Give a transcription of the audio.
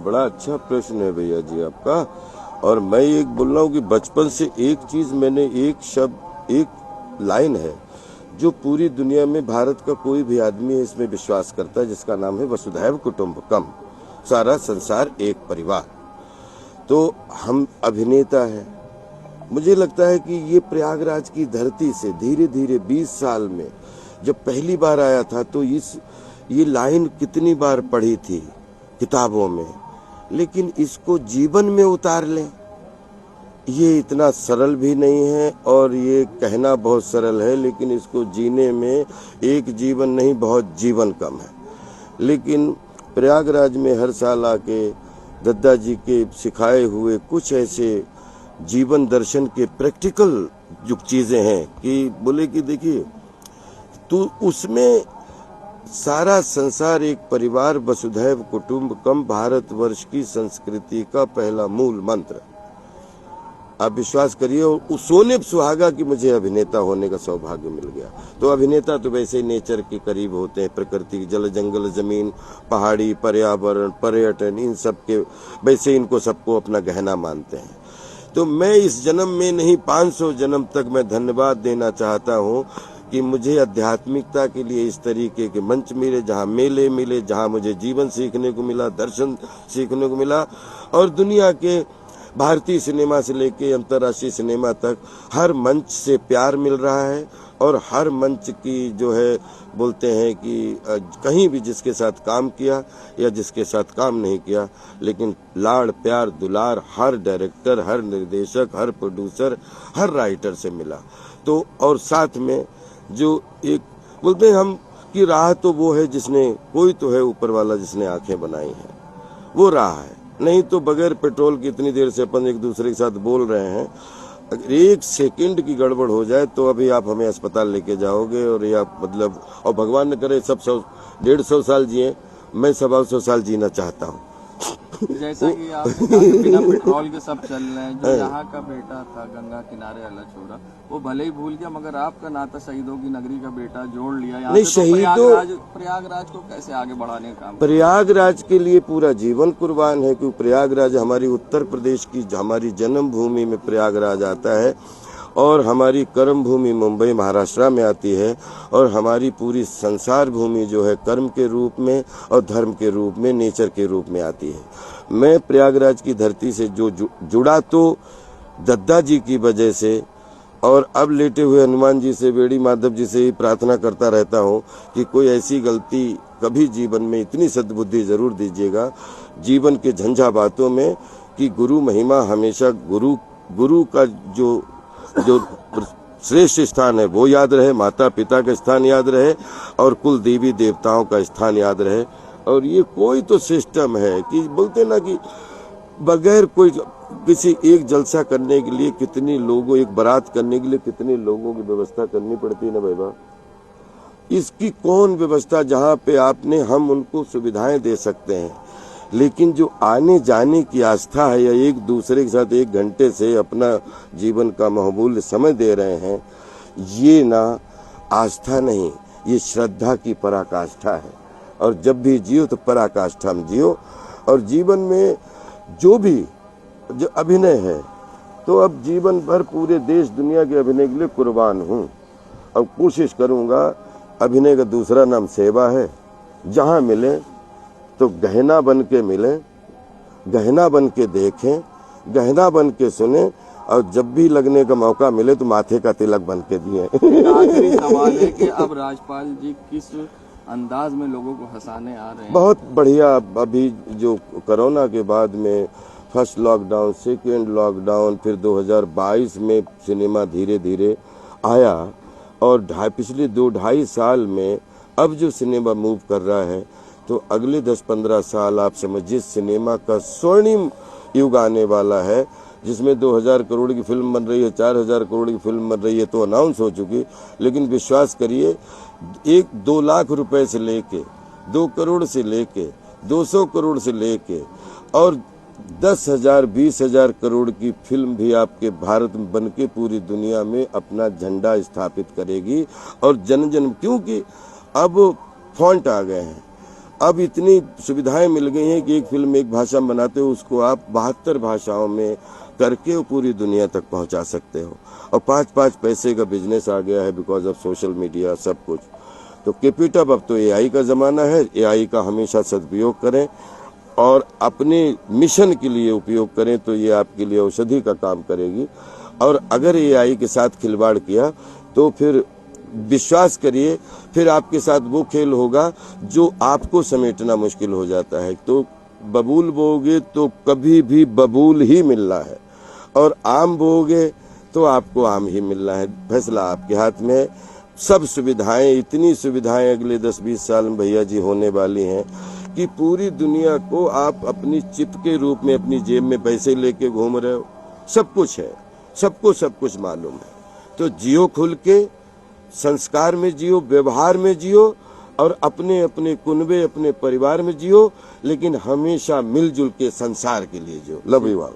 बड़ा अच्छा प्रश्न है भैया जी आपका। और मैं एक बोल रहा हूँ कि बचपन से एक चीज मैंने, एक शब्द, एक लाइन है जो पूरी दुनिया में भारत का कोई भी आदमी है इसमें विश्वास करता है, जिसका नाम है वसुधैव कुटुंबकम, सारा संसार एक परिवार। तो हम अभिनेता हैं। मुझे लगता है कि ये प्रयागराज की धरती से धीरे धीरे 20 साल में जब पहली बार आया था तो ये लाइन कितनी बार पढ़ी थी किताबों में, लेकिन इसको जीवन में उतार लें ये इतना सरल भी नहीं है। और ये कहना बहुत सरल है, लेकिन इसको जीने में एक जीवन नहीं, बहुत जीवन कम है। लेकिन प्रयागराज में हर साल आके दद्दा जी के सिखाए हुए कुछ ऐसे जीवन दर्शन के प्रैक्टिकल जो चीजें हैं कि बोले कि देखिए, तो उसमें सारा संसार एक परिवार, वसुधैव कुटुंबकम भारतवर्ष की संस्कृति का पहला मूल मंत्र। आप विश्वास करिए, और सोने सुहागा कि मुझे अभिनेता होने का सौभाग्य मिल गया। तो अभिनेता तो वैसे ही नेचर के करीब होते हैं, प्रकृति, जल, जंगल, जमीन, पहाड़ी, पर्यावरण, पर्यटन, इन सब के वैसे इनको सबको अपना गहना मानते हैं। तो मैं इस जन्म में नहीं, 500 जन्म तक मैं धन्यवाद देना चाहता हूँ कि मुझे आध्यात्मिकता के लिए इस तरीके के मंच मिले, जहाँ मेले मिले, जहाँ मुझे जीवन सीखने को मिला, दर्शन सीखने को मिला। और दुनिया के भारतीय सिनेमा से लेके अंतर्राष्ट्रीय सिनेमा तक हर मंच से प्यार मिल रहा है। और हर मंच की जो है बोलते हैं कि कहीं भी जिसके साथ काम किया या जिसके साथ काम नहीं किया, लेकिन लाड़ प्यार दुलार हर डायरेक्टर, हर निर्देशक, हर प्रोड्यूसर, हर राइटर से मिला। तो और साथ में जो एक बोलते हैं हम कि राह तो वो है जिसने, कोई तो है ऊपर वाला जिसने आंखें बनाई हैं, वो राह है। नहीं तो बगैर पेट्रोल की इतनी देर से अपन एक दूसरे के साथ बोल रहे हैं, अगर एक सेकंड की गड़बड़ हो जाए तो अभी आप हमें अस्पताल लेके जाओगे। और या मतलब, और भगवान न करे सब 100-150 साल जिए, मैं 125 साल जीना चाहता हूँ। जैसा कि आपने कहा कि बिना पेट्रोल के सब चल रहे हैं। जो यहाँ का बेटा था गंगा किनारे वाला छोरा, वो भले ही भूल गया, मगर आपका नाता शहीदों की नगरी का बेटा जोड़ लिया। यहाँ से प्रयागराज को कैसे आगे बढ़ाने का काम? प्रयागराज के लिए पूरा जीवन कुर्बान है, क्योंकि प्रयागराज हमारी उत्तर प्रदेश की, हमारी जन्म भूमि में प्रयागराज आता है। और हमारी कर्म भूमि मुंबई महाराष्ट्र में आती है। और हमारी पूरी संसार भूमि जो है कर्म के रूप में और धर्म के रूप में, नेचर के रूप में आती है। मैं प्रयागराज की धरती से जो जुड़ा तो दद्दा जी की वजह से, और अब लेटे हुए हनुमान जी से, बेड़ी माधव जी से ही प्रार्थना करता रहता हूँ कि कोई ऐसी गलती कभी जीवन में, इतनी सद्बुद्धि जरूर दीजिएगा जीवन के झंझा बातों में, कि गुरु महिमा हमेशा, गुरु का जो श्रेष्ठ स्थान है वो याद रहे, माता पिता का स्थान याद रहे, और कुल देवी देवताओं का स्थान याद रहे। और ये कोई तो सिस्टम है कि बोलते ना कि बगैर कोई, किसी एक जलसा करने के लिए कितनी लोगों, एक बारात करने के लिए कितने लोगों की व्यवस्था करनी पड़ती है ना भाई। इसकी कौन व्यवस्था, जहाँ पे आपने, हम उनको सुविधाएं दे सकते हैं, लेकिन जो आने जाने की आस्था है या एक दूसरे के साथ 1 घंटे से अपना जीवन का बहुमूल्य समय दे रहे हैं, ये ना आस्था नहीं, ये श्रद्धा की पराकाष्ठा है। और जब भी जियो तो पराकाष्ठा में जियो। और जीवन में जो भी जो अभिनय है, तो अब जीवन भर पूरे देश दुनिया के अभिनय के लिए कुर्बान हूँ। अब कोशिश करूँगा, अभिनय का दूसरा नाम सेवा है। जहाँ मिले तो गहना बन के मिले, गहना बन के देखें, गहना बन के सुने, और जब भी लगने का मौका मिले तो माथे का तिलक बन के दिए। आखिरी सवाल है कि अब राजपाल जी किस अंदाज में लोगों को हंसाने आ रहे हैं? बहुत बढ़िया। अभी जो कोरोना के बाद में फर्स्ट लॉकडाउन, सेकेंड लॉकडाउन, फिर 2022 में सिनेमा धीरे धीरे आया, और पिछले 2-2.5 साल में अब जो सिनेमा मूव कर रहा है, तो अगले 10-15 साल आप समझिए सिनेमा का स्वर्णिम युग आने वाला है, जिसमें 2000 करोड़ की फिल्म बन रही है, 4000 करोड़ की फिल्म बन रही है, तो अनाउंस हो चुकी। लेकिन विश्वास करिए, 1-2 लाख रुपए से लेके 2 करोड़ से लेके 200 करोड़ से लेके और 10,000-20,000 करोड़ की फिल्म भी आपके भारत में बन के पूरी दुनिया में अपना झंडा स्थापित करेगी। और जन जन, क्योंकि अब फॉन्ट आ गए हैं, अब इतनी सुविधाएं मिल गई हैं कि एक फिल्म एक भाषा में बनाते हो, उसको आप 72 भाषाओं में करके वो पूरी दुनिया तक पहुंचा सकते हो। और 5-5 पैसे का बिजनेस आ गया है बिकॉज ऑफ सोशल मीडिया, सब कुछ। तो कीप इट अप। अब तो एआई का जमाना है, एआई का हमेशा सदुपयोग करें और अपने मिशन के लिए उपयोग करें, तो ये आपके लिए औषधि का काम करेगी। और अगर एआई के साथ खिलवाड़ किया तो फिर विश्वास करिए, फिर आपके साथ वो खेल होगा जो आपको समेटना मुश्किल हो जाता है। तो बबूल बोओगे तो कभी भी बबूल ही मिलना है, और आम बोओगे तो आपको आम ही मिलना है। फैसला आपके हाथ में है। सब सुविधाएं, इतनी सुविधाएं अगले 10-20 साल में भैया जी होने वाली हैं कि पूरी दुनिया को आप अपनी चिप के रूप में अपनी जेब में पैसे लेके घूम रहे हो। सब कुछ है, सबको सब कुछ मालूम है। तो जियो खुल के, संस्कार में जियो, व्यवहार में जियो, और अपने अपने कुनबे, अपने परिवार में जियो, लेकिन हमेशा मिलजुल के संसार के लिए जियो। Love you all.